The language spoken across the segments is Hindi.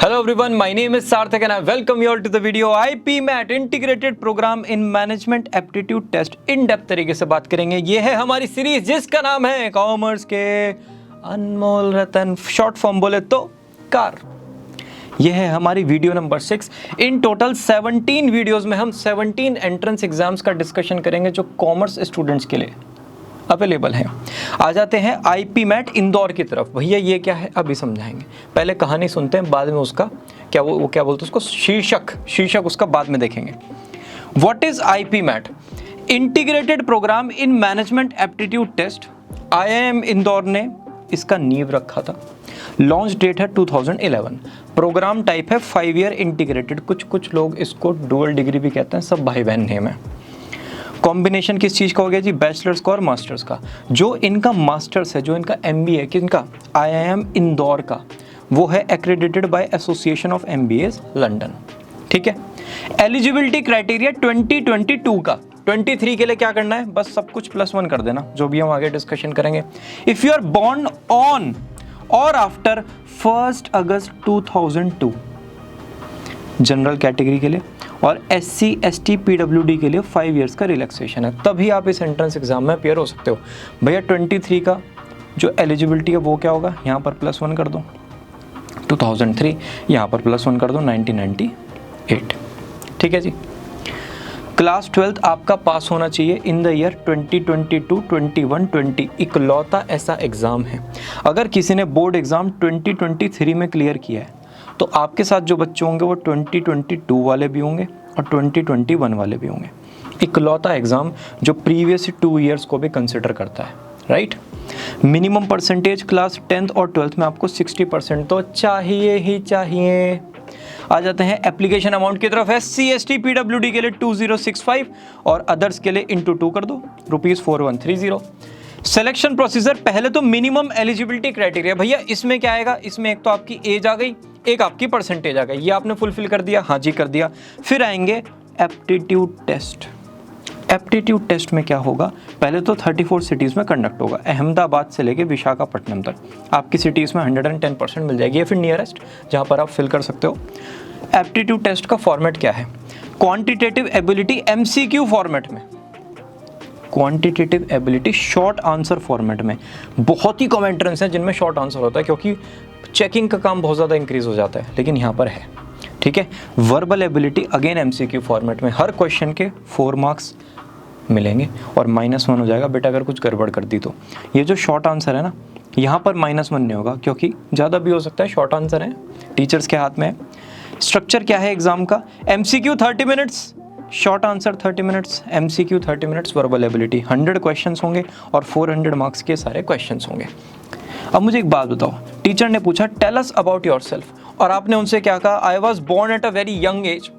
Hello everyone, my name is Sarthak and I welcome you all to the video IPMAT Integrated Program in Management Aptitude Test in depth तरीके से बात करेंगे। ये है हमारी सीरीज जिसका नाम है कॉमर्स के अनमोल रतन, शॉर्ट फॉर्म बोले तो कार। यह है हमारी video number 6। In total 17 videos में हम 17 एंट्रेंस एग्जाम्स का डिस्कशन करेंगे जो कॉमर्स स्टूडेंट्स के लिए अवेलेबल है। आ जाते हैं IPMAT इंदौर की तरफ। भैया ये क्या है अभी समझाएंगे, पहले कहानी सुनते हैं, बाद में उसका क्या वो क्या बोलते हैं उसको, शीर्षक उसका बाद में देखेंगे। What is IPMAT? Integrated programme in management aptitude test. IIM Indore ने इसका नींव रखा था। लॉन्च डेट है 2011। प्रोग्राम टाइप है 5 ईयर इंटीग्रेटेड। कुछ लोग इसको डुअल डिग्री भी कहते हैं, सब भाई बहन नेम है। कॉम्बिनेशन किस चीज़ का हो गया जी? बैचलर्स का और मास्टर्स का। जो इनका मास्टर्स है, जो इनका MBA है किनका, IIM इंदौर का, वो है accredited by association of MBAs London. ठीक है। एलिजिबिलिटी क्राइटेरिया 2022 का। 23 के लिए क्या करना है, बस सब कुछ +1 कर देना, जो भी हम आगे डिस्कशन करेंगे। If you are born on or after 1 August 2002 general category के लिए, और SC ST PWD के लिए 5 इयर्स का रिलैक्सेशन है, तभी आप इस एंट्रेंस एग्जाम में अपियर हो सकते हो। भैया 23 का जो एलिजिबिलिटी है वो क्या होगा, यहाँ पर +1 कर दो 2003, यहाँ पर +1 कर दो 1998। ठीक है जी। क्लास 12 आपका पास होना चाहिए इन द ईयर 2022, 21, 20। इकलौता ऐसा एग्ज़ाम है। अगर किसी ने बोर्ड एग्ज़ाम 2023 में क्लियर किया है तो आपके साथ जो बच्चे होंगे वो 2022 वाले भी होंगे और 2021 वाले भी होंगे। इकलौता एग्ज़ाम जो प्रीवियस 2 इयर्स को भी कंसिडर करता है, right. Minimum percentage class 10th और 12th में आपको 60% तो चाहिए ही चाहिए। आ जाते हैं एप्लीकेशन अमाउंट की तरफ। SC ST PWD के लिए 2065 और अदर्स के लिए × 2 कर दो, ₹4130। सिलेक्शन प्रोसीजर, पहले तो मिनिमम एलिजिबिलिटी क्राइटेरिया। भैया इसमें क्या आएगा, इसमें एक तो आपकी एज आ गई, एक आपकी परसेंटेज आ गई, ये आपने फुलफिल कर दिया, हाँ जी कर दिया। फिर आएंगे एप्टीट्यूड टेस्ट। एप्टीट्यूड टेस्ट में क्या होगा, पहले तो 34 सिटीज़ में कंडक्ट होगा, अहमदाबाद से लेके विशाखापट्टनम तक। आपकी सिटीज़ में 110% मिल जाएगी, या फिर नियरेस्ट जहाँ पर आप फिल कर सकते हो। एप्टीट्यूड टेस्ट का फॉर्मेट क्या है, क्वांटिटेटिव एबिलिटी MCQ फॉर्मेट में, quantitative ability short answer format में। बहुत ही कम एंट्रेंस हैं जिनमें शॉर्ट आंसर होता है, क्योंकि चेकिंग का काम बहुत ज़्यादा इंक्रीज हो जाता है, लेकिन यहाँ पर है। ठीक है। Verbal ability again MCQ format में, हर क्वेश्चन के 4 मार्क्स मिलेंगे और -1 हो जाएगा बेटा अगर कुछ गड़बड़ कर दी तो। ये जो शॉर्ट आंसर है ना, यहाँ पर -1 नहीं होगा, क्योंकि ज़्यादा भी हो सकता है, शॉर्ट आंसर है, टीचर्स के हाथ में है। स्ट्रक्चर क्या है एग्जाम का, MCQ 30 minutes, short answer 30 minutes, MCQ 30 minutes, verbal ability 100 questions होंगे और 400 मार्क्स के सारे क्वेश्चंस होंगे। अब मुझे एक बात बताओ, टीचर ने पूछा टेल अस अबाउट योरसेल्फ, और आपने उनसे क्या कहा, I was born at a very young age.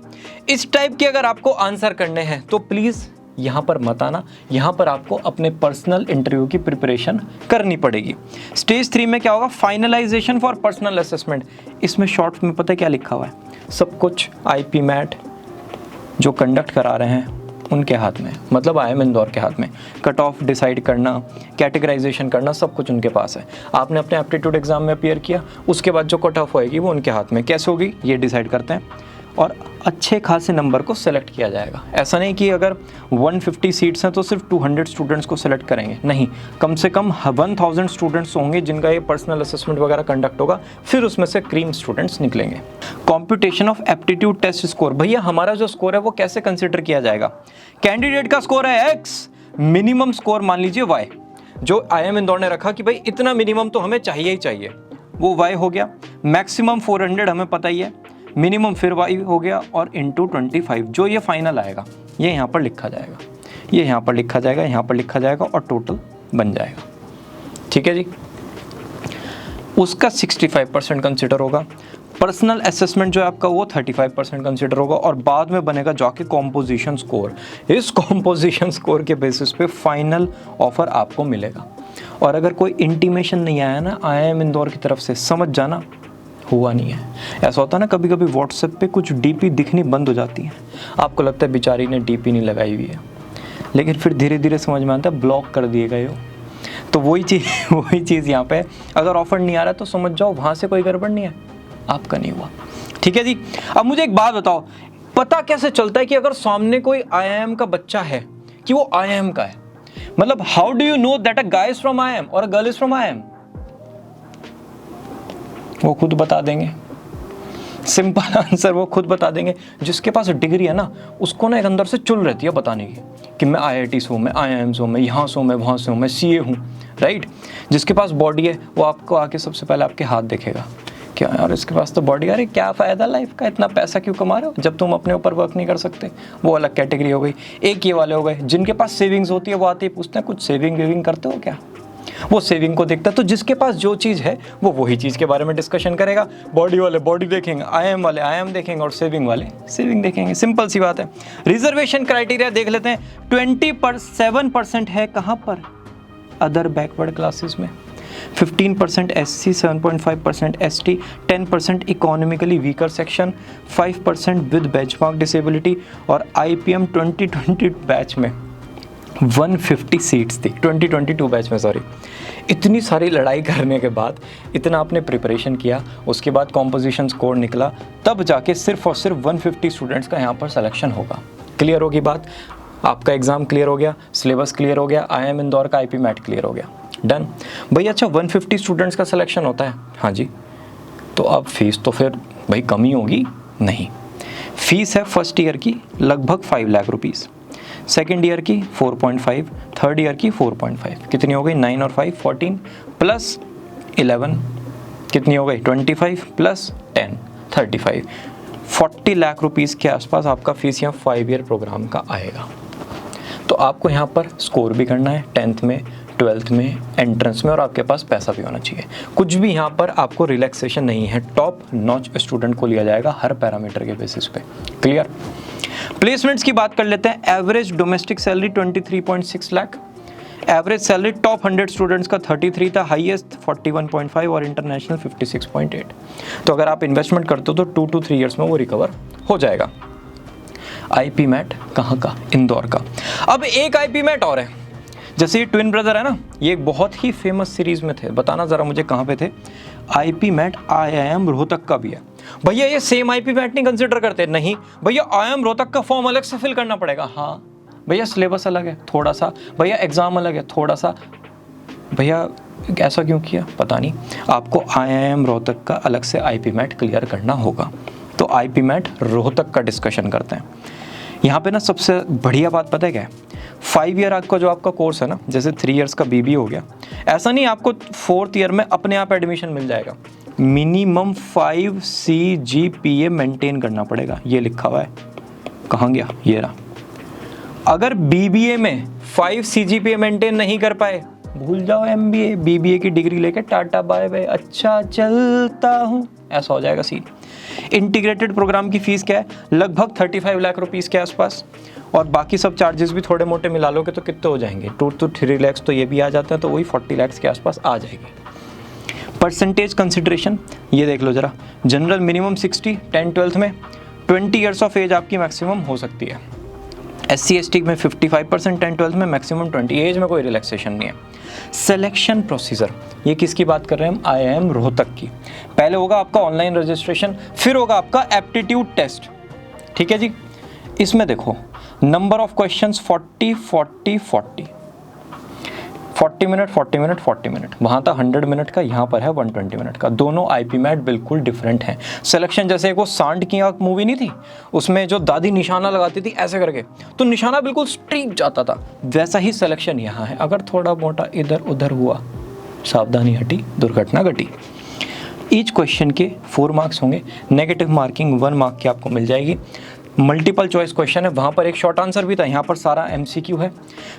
इस टाइप के अगर आपको आंसर करने हैं तो प्लीज़ यहाँ पर मत आना, यहाँ पर आपको अपने पर्सनल इंटरव्यू की प्रिपरेशन करनी पड़ेगी। स्टेज 3 में क्या होगा, फाइनलाइजेशन फॉर पर्सनल असेसमेंट। इसमें शॉर्ट में पता है क्या लिखा हुआ है, सब कुछ IPMAT जो कंडक्ट करा रहे हैं उनके हाथ में, मतलब IIM इंदौर के हाथ में। कट ऑफ डिसाइड करना, कैटेगराइजेशन करना, सब कुछ उनके पास है। आपने अपने एप्टीट्यूड एग्जाम में अपीयर किया, उसके बाद जो कट ऑफ होएगी वो उनके हाथ में। कैसे होगी ये डिसाइड करते हैं, और अच्छे खासे नंबर को सेलेक्ट किया जाएगा। ऐसा नहीं कि अगर 150 सीट्स हैं तो सिर्फ 200 स्टूडेंट्स को सेलेक्ट करेंगे, नहीं, कम से कम 1000 स्टूडेंट्स होंगे जिनका ये पर्सनल असेसमेंट वगैरह कंडक्ट होगा, फिर उसमें से क्रीम स्टूडेंट्स निकलेंगे। Competition of aptitude test score, भैया हमारा जो स्कोर है वो कैसे कंसिडर किया जाएगा। कैंडिडेट का स्कोर है X, मिनिमम स्कोर मान लीजिए Y, जो IIM इंदौर ने रखा कि भाई इतना मिनिमम तो हमें चाहिए ही चाहिए, वो Y हो गया। मैक्सिमम 400 हमें पता ही है, मिनिमम फिर Y हो गया, और × 25 जो ये फाइनल आएगा ये यहाँ पर लिखा जाएगा, ये यहाँ पर लिखा जाएगा, यहाँ पर लिखा जाएगा, और टोटल बन जाएगा। ठीक है जी। उसका 65% कंसिडर होगा। पर्सनल असेसमेंट जो है आपका वो 35% कंसिडर होगा, और बाद में बनेगा जाके कॉम्पोजिशन स्कोर। इस कॉम्पोजिशन स्कोर के बेसिस पे फाइनल ऑफर आपको मिलेगा। और अगर कोई इंटीमेशन नहीं आया ना IIM इंदौर की तरफ से, समझ जाना हुआ नहीं है। ऐसा होता है ना, कभी कभी व्हाट्सएप पे कुछ DP दिखनी बंद हो जाती है, आपको लगता है बेचारी ने DP नहीं लगाई हुई है, लेकिन फिर धीरे धीरे समझ में आता है ब्लॉक कर दिए गए हो। तो वही चीज़ यहाँ पे, अगर ऑफर नहीं आ रहा तो समझ जाओ वहाँ से कोई गड़बड़ नहीं है, आपका नहीं हुआ। ठीक है जी। अब मुझे एक बात बताओ, पता कैसे चलता है कि अगर सामने कोई IIM का बच्चा है कि वो IIM का है? मतलब how do you know that a guy is from IIM और a girl is from IIM? वो खुद बता देंगे, सिंपल आंसर वो खुद बता देंगे। जिसके पास डिग्री है ना, उसको ना एक अंदर से चुल रहती है बताने की कि मैं IIT से हूँ, मैं IIM से हूँ, मैं यहाँ से हूँ, मैं वहाँ से हूँ, मैं CA हूँ, राइट। जिसके पास बॉडी है वो आपको आके सबसे पहले आपके हाथ देखेगा, क्या यार इसके पास तो बॉडी, अरे क्या फ़ायदा लाइफ का, इतना पैसा क्यों कमा रहे हो जब तुम अपने ऊपर वर्क नहीं कर सकते। वो अलग कैटेगरी हो गई। एक ये वाले हो गए जिनके पास सेविंग्स होती है, वो आते ही पूछते हैं कुछ सेविंग वेविंग करते हो क्या, वो सेविंग को देखता है। तो जिसके पास जो चीज़ है वो वही चीज़ के बारे में डिस्कशन करेगा। बॉडी वाले बॉडी देखेंगे, IIM वाले IIM देखेंगे और सेविंग वाले सेविंग देखेंगे। सिंपल सी बात है। रिजर्वेशन क्राइटेरिया देख लेते हैं। 27% है कहाँ पर? अदर बैकवर्ड क्लासेस में। 15% SC, 7.5% ST, 10% economically weaker section, 5% with benchmark disability और IPM 2020 बैच में 150 सीट्स थी, 2022 बैच में, सॉरी। इतनी सारी लड़ाई करने के बाद, इतना आपने प्रिपरेशन किया, उसके बाद कॉम्पोजिशन स्कोर निकला, तब जाके सिर्फ और सिर्फ 150 स्टूडेंट्स का यहाँ पर सिलेक्शन होगा। क्लियर होगी बात? आपका एग्ज़ाम क्लियर हो गया, सिलेबस क्लियर हो गया, IIM इंदौर का IP मैट क्लियर हो गया, डन भाई। अच्छा 150 स्टूडेंट्स का सिलेक्शन होता है, हाँ जी। तो अब फीस तो फिर भाई कमी होगी? नहीं, फीस है फर्स्ट ईयर की लगभग 5 लाख रुपीज़, सेकेंड ईयर की 4.5, थर्ड ईयर की 4.5। कितनी हो गई? 9 और 5 14 प्लस 11 कितनी हो गई? 25 प्लस 10 35। 40 लाख रुपीज़ के आसपास आपका फीस यहाँ 5 ईयर प्रोग्राम का आएगा। तो आपको यहाँ पर स्कोर भी करना है 10th में, 12th में, एंट्रेंस में, और आपके पास पैसा भी होना चाहिए। कुछ भी यहाँ पर आपको रिलैक्सेशन नहीं है। टॉप नॉच स्टूडेंट को लिया जाएगा हर पैरामीटर के बेसिस पे। क्लियर? प्लेसमेंट्स की बात कर लेते हैं। Average domestic salary 23.6 lakh, average salary top 100 students का 33 था, हाईएस्ट 41.5 और इंटरनेशनल 56.8। तो अगर आप इन्वेस्टमेंट करते हो तो 2 to 3 ईयर्स में वो रिकवर हो जाएगा। IP मैट कहाँ का? इंदौर का। अब एक IP मैट और है, जैसे ये ट्विन ब्रदर है ना, ये एक बहुत ही फेमस सीरीज में थे। बताना ज़रा मुझे कहाँ पे थे? IP मैट IIM रोहतक का भी है। भैया ये सेम IP मैट नहीं कंसिडर करते? नहीं भैया, IIM रोहतक का फॉर्म अलग से फिल करना पड़ेगा। हाँ भैया, सिलेबस अलग है थोड़ा सा, भैया एग्ज़ाम अलग है थोड़ा सा। भैया ऐसा क्यों किया? पता नहीं। आपको IIM रोहतक का अलग से IP मैट क्लियर करना होगा। तो IP मैट रोहतक का डिस्कशन करते हैं। यहाँ पे ना सबसे बढ़िया बात पता है क्या है? 5 ईयर का जो आपका कोर्स है ना, जैसे 3 इयर्स का BBA हो गया, ऐसा नहीं आपको 4th ईयर में अपने आप एडमिशन मिल जाएगा। मिनिमम 5 CGPA मेंटेन करना पड़ेगा। ये लिखा हुआ है, कहाँ गया? ये रहा। अगर BBA में 5 CGPA मेंटेन नहीं कर पाए, भूल जाओ MBA, BBA की डिग्री लेके टाटा बाय बाय, अच्छा चलता हूँ, ऐसा हो जाएगा सीन। इंटीग्रेटेड प्रोग्राम की फीस क्या है? लगभग 35 लाख रुपीस के आसपास, और बाकी सब चार्जेस भी थोड़े मोटे मिला लोगे तो कितने हो जाएंगे? 2 to 3 लाख तो ये भी आ जाते हैं, तो वही 40 लाख के आसपास आ जाएगी। परसेंटेज कंसिडरेशन ये देख लो जरा। जनरल मिनिमम 60, 10 12th में, 20 ईयर्स ऑफ एज आपकी मैक्सिमम हो सकती है। SC ST में 55%, 10 12th में मैक्सिमम 20। एज में कोई रिलैक्सेशन नहीं है। सिलेक्शन प्रोसीजर, ये किसकी बात कर रहे हैं हम? IIM रोहतक की। पहले होगा आपका ऑनलाइन रजिस्ट्रेशन, फिर होगा आपका एप्टीट्यूड टेस्ट। ठीक है जी। इसमें देखो number of questions 40 40 40 40 minute 40 minute 40 minute, वहाँ था 100 मिनट का, यहाँ पर है 120 मिनट का। दोनों IP मैट बिल्कुल डिफरेंट हैं। सिलेक्शन जैसे वो सांड की आँख मूवी नहीं थी, उसमें जो दादी निशाना लगाती थी ऐसे करके, तो निशाना बिल्कुल स्ट्रीक जाता था, वैसा ही सिलेक्शन यहाँ है। अगर थोड़ा मोटा इधर उधर हुआ, सावधानी हटी, दुर्घटना घटी। ईच क्वेश्चन के 4 मार्क्स होंगे। नेगेटिव मार्किंग 1 मार्क की आपको मिल जाएगी। मल्टीपल चॉइस क्वेश्चन है, वहाँ पर एक शॉर्ट आंसर भी था, यहाँ पर सारा MCQ है।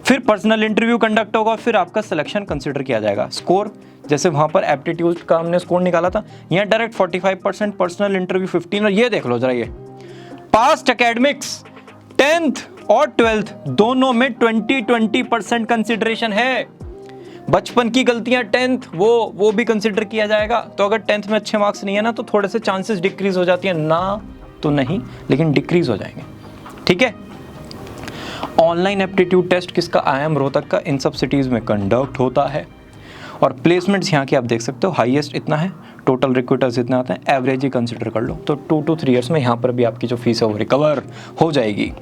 फिर पर्सनल इंटरव्यू कंडक्ट होगा, फिर आपका सिलेक्शन कंसिडर किया जाएगा। स्कोर जैसे वहाँ पर एप्टीट्यूड का हमने स्कोर निकाला था, यहाँ डायरेक्ट 45%, पर्सनल इंटरव्यू 15। और ये देख लो जरा, ये पास्ट एकेडमिक्स 10th और 12th दोनों में 20% कंसिडरेशन है। बचपन की गलतियां 10th वो भी कंसिडर किया जाएगा। तो अगर 10th में अच्छे मार्क्स नहीं है ना, तो थोड़े से चांसेस डिक्रीज हो जाती है, ना तो नहीं लेकिन डिक्रीज हो जाएंगे। ठीक है। ऑनलाइन एप्टीट्यूड टेस्ट किसका? IIM रोहतक का। इन सब सिटीज़ में कंडक्ट होता है। और प्लेसमेंट्स यहाँ की आप देख सकते हो, हाईएस्ट इतना है टोटल रिक्रूटर्स इतने आते हैं, एवरेज ही कंसिडर कर लो, तो 2 to 3 ईयर्स में यहाँ पर भी आपकी जो फीस है वो रिकवर हो जाएगी।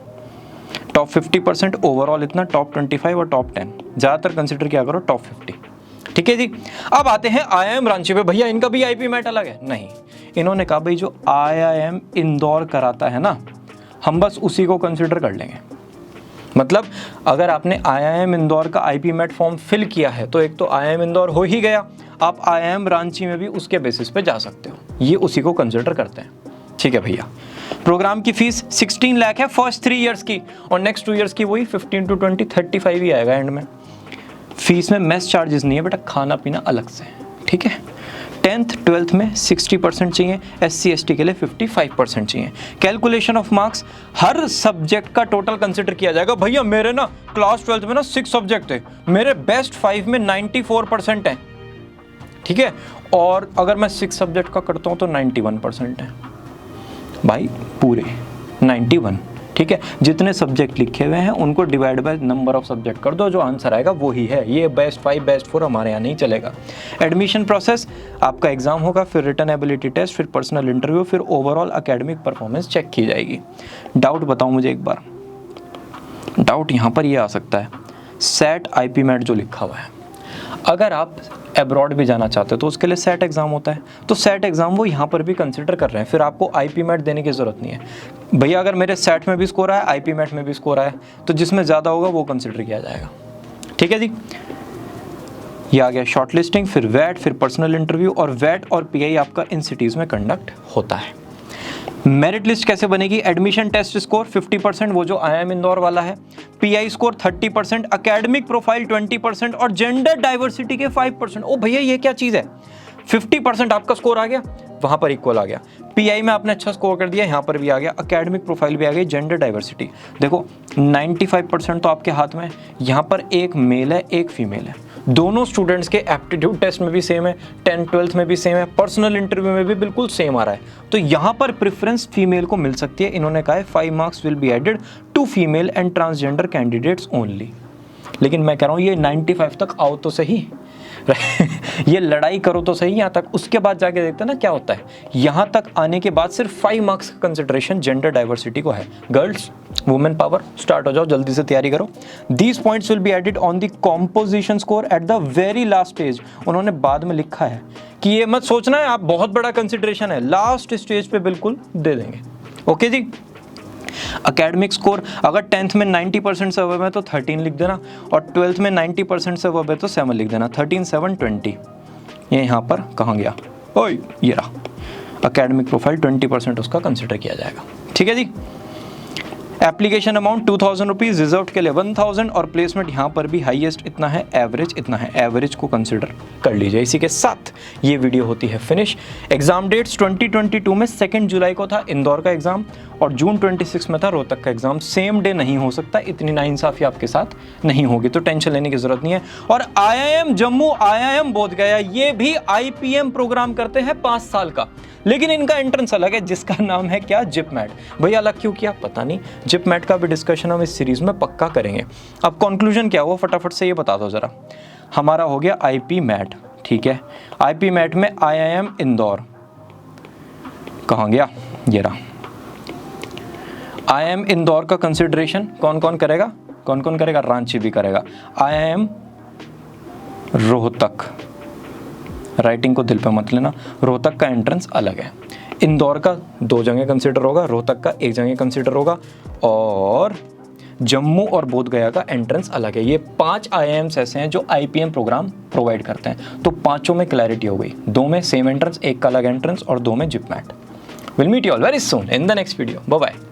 टॉप 50% ओवरऑल इतना, टॉप 25 और टॉप 10 ज़्यादातर कंसिडर किया करो टॉप 50। ठीक है जी। अब आते हैं IIM रांची पे। भैया इनका भी IP मैट अलग है? नहीं, इन्होंने कहा भाई जो IIM इंदौर कराता है ना, हम बस उसी को कंसिडर कर लेंगे। मतलब अगर आपने IIM इंदौर का IP मैट फॉर्म फिल किया है तो एक तो IIM इंदौर हो ही गया, आप IIM रांची में भी उसके बेसिस पे जा सकते हो, ये उसी को कंसिडर करते हैं। ठीक है भैया। प्रोग्राम की फीस 16 लाख है फर्स्ट 3 इयर्स की, और नेक्स्ट 2 इयर्स की वही 15 to 20 35 ही आएगा एंड में। फीस में मेस चार्जेस नहीं है बेटा, खाना पीना अलग से। ठीक है। 10th 12th में 60% चाहिए, SC ST के लिए 55% चाहिए। Calculation of marks, her subject का टोटल कंसिडर किया जाएगा। भैया मेरे ना क्लास 12th में ना 6 सब्जेक्ट थे, मेरे बेस्ट 5 में 94% है। ठीक है। और अगर मैं 6 सब्जेक्ट का करता हूँ तो 91% है भाई, पूरे 91। ठीक है। जितने सब्जेक्ट लिखे हुए हैं उनको divide by number of subject कर दो, जो आंसर आएगा वो ही है। ये बेस्ट 5 बेस्ट 4 हमारे यहाँ नहीं चलेगा। एडमिशन प्रोसेस, आपका एग्जाम होगा, फिर रिटन एबिलिटी टेस्ट, फिर पर्सनल इंटरव्यू, फिर ओवरऑल एकेडमिक परफॉर्मेंस चेक की जाएगी। डाउट बताऊँ मुझे एक बार? डाउट यहाँ पर ये आ सकता है, सेट IP मैट जो लिखा हुआ है, अगर आप अब्रॉड भी जाना चाहते हो तो उसके लिए सेट एग्ज़ाम होता है, तो सेट एग्ज़ाम वो यहाँ पर भी कंसिडर कर रहे हैं, फिर आपको IP मैट देने की ज़रूरत नहीं है। भैया अगर मेरे सेट में भी स्कोर आया, IP मैट में भी स्कोर आया, तो जिसमें ज़्यादा होगा वो कंसिडर किया जाएगा। ठीक है जी। ये आ गया शॉर्ट लिस्टिंग, फिर वैट, फिर पर्सनल इंटरव्यू, और वैट और PI आपका इन सिटीज़ में कंडक्ट होता है। मेरिट लिस्ट कैसे बनेगी? एडमिशन टेस्ट स्कोर 50%, वो जो IIM इंदौर वाला है, PI स्कोर 30%, एकेडमिक प्रोफाइल 20% और जेंडर डाइवर्सिटी के 5%। ओ भैया ये क्या चीज़ है? 50% आपका स्कोर आ गया, वहाँ पर इक्वल आ गया। PI में आपने अच्छा स्कोर कर दिया, यहाँ पर भी आ गया, एकेडमिक प्रोफाइल भी आ गई, जेंडर डाइवर्सिटी देखो 95% तो आपके हाथ में है। यहाँ पर एक मेल है, एक फीमेल है, दोनों स्टूडेंट्स के एप्टीट्यूड टेस्ट में भी सेम है, 10th 12th में भी सेम है, पर्सनल इंटरव्यू में भी बिल्कुल सेम आ रहा है, तो यहाँ पर प्रेफरेंस फीमेल को मिल सकती है। इन्होंने कहा है 5 marks will be added to female and transgender candidates only. लेकिन मैं कह रहा हूँ ये 95 तक आओ तो सही ये लड़ाई करो तो सही यहाँ तक, उसके बाद जाके देखते हैं ना क्या होता है। यहाँ तक आने के बाद सिर्फ 5 मार्क्स का कंसिडरेशन जेंडर डाइवर्सिटी को है। गर्ल्स, वुमेन पावर, स्टार्ट हो जाओ, जल्दी से तैयारी करो। These points will be added on the composition score at the very last stage. उन्होंने बाद में लिखा है कि ये मत सोचना है आप बहुत बड़ा कंसिडरेशन है, लास्ट स्टेज पे बिल्कुल दे देंगे। ओके जी। एकेडमिक स्कोर, अगर 10th में 90% से अबव है तो 13 लिख देना, और 12th में 90% से अबव है तो 7 लिख देना। 13 7 20 ये यहाँ पर कहाँ गया? ओए ये रहा। एकेडमिक प्रोफाइल 20% उसका कंसिडर किया जाएगा। ठीक है जी। एप्लीकेशन अमाउंट 2000 रुपीज़, रिजर्व के लिए 1000, और प्लेसमेंट यहाँ पर भी हाईएस्ट इतना है, एवरेज इतना है, एवरेज को कंसिडर कर लीजिए। इसी के साथ ये वीडियो होती है फिनिश। एग्जाम डेट्स 2022 में 2 जुलाई को था इंदौर का एग्जाम, और जून 26 में था रोहतक का एग्जाम। सेम डे नहीं हो सकता, इतनी नाइंसाफ़ी आपके साथ नहीं होगी, तो टेंशन लेने की जरूरत नहीं है। और IIM जम्मू, IIM बोधगया, ये भी IPM प्रोग्राम करते हैं 5 साल का, लेकिन इनका एंट्रेंस अलग है जिसका नाम है क्या? JIPMAT. भैया अलग क्यों किया पता नहीं, जिप मैट का भी डिस्कशन हम इस सीरीज में पक्का करेंगे। अब कंक्लूजन क्या हुआ फटाफट से ये बता दो जरा। हमारा हो गया IP मैट, ठीक है। IP मैट में IIM इंदौर कहाँ गया? ये रहा। IIM इंदौर का कंसिडरेशन कौन कौन करेगा? कौन कौन करेगा? रांची भी करेगा। IIM रोहतक, राइटिंग को दिल पे मत लेना, रोहतक का एंट्रेंस अलग है। इंदौर का 2 जगह कंसिडर होगा, रोहतक का 1 जगह कंसिडर होगा, और जम्मू और बोधगया का एंट्रेंस अलग है। ये 5 IIMs ऐसे हैं जो IPM प्रोग्राम प्रोवाइड करते हैं। तो 5 में क्लैरिटी हो गई, 2 में सेम एंट्रेंस, 1 का अलग एंट्रेंस और 2 में JIPMAT. Will meet you all very soon in the next video. Bye bye.